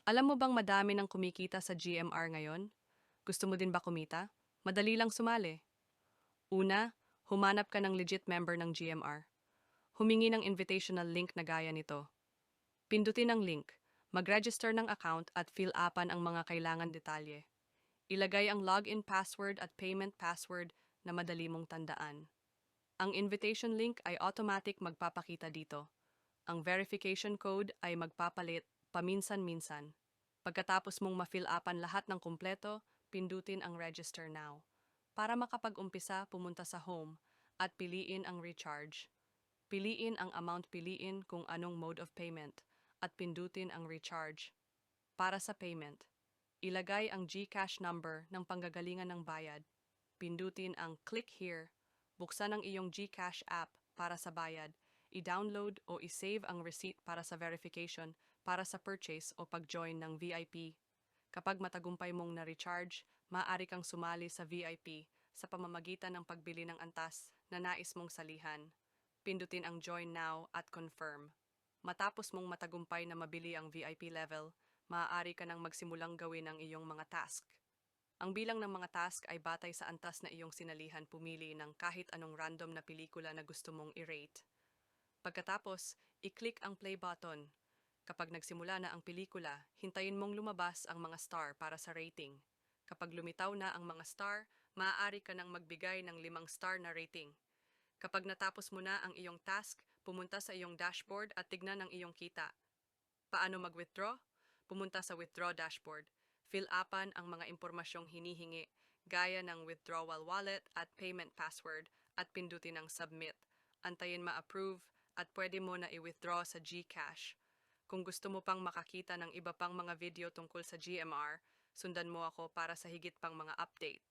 Alam mo bang madami nang kumikita sa GMR ngayon? Gusto mo din ba kumita? Madali lang sumali. Una, humanap ka ng legit member ng GMR. Humingi ng invitational link na gaya nito. Pindutin ang link, mag-register ng account at fill upan ang mga kailangan detalye. Ilagay ang login password at payment password na madali mong tandaan. Ang invitation link ay automatic magpapakita dito. Ang verification code ay magpapalit paminsan-minsan. Pagkatapos mong ma-fill upan lahat ng kumpleto, pindutin ang Register Now. Para makapag-umpisa, pumunta sa Home at piliin ang Recharge. Piliin ang amount, piliin kung anong mode of payment at pindutin ang Recharge. Para sa payment, ilagay ang GCash number ng panggagalingan ng bayad. Pindutin ang Click Here. Buksan ang iyong GCash app para sa bayad. I-download o i-save ang receipt para sa verification, para sa purchase o pag-join ng VIP. Kapag matagumpay mong na-recharge, maaari kang sumali sa VIP sa pamamagitan ng pagbili ng antas na nais mong salihan. Pindutin ang Join Now at Confirm. Matapos mong matagumpay na mabili ang VIP level, maaari ka nang magsimulang gawin ang iyong mga task. Ang bilang ng mga task ay batay sa antas na iyong sinalihan, pumili ng kahit anong random na pelikula na gusto mong i-rate. Pagkatapos, i-click ang play button. Kapag nagsimula na ang pelikula, hintayin mong lumabas ang mga star para sa rating. Kapag lumitaw na ang mga star, maaari ka nang magbigay ng 5 star na rating. Kapag natapos mo na ang iyong task, pumunta sa iyong dashboard at tignan ang iyong kita. Paano mag-withdraw? Pumunta sa Withdraw Dashboard. Fill upan ang mga impormasyong hinihingi, gaya ng withdrawal wallet at payment password, at pindutin ang Submit. Antayin ma-approve at pwede mo na i-withdraw sa GCash. Kung gusto mo pang makakita ng iba pang mga video tungkol sa GMR, sundan mo ako para sa higit pang mga update.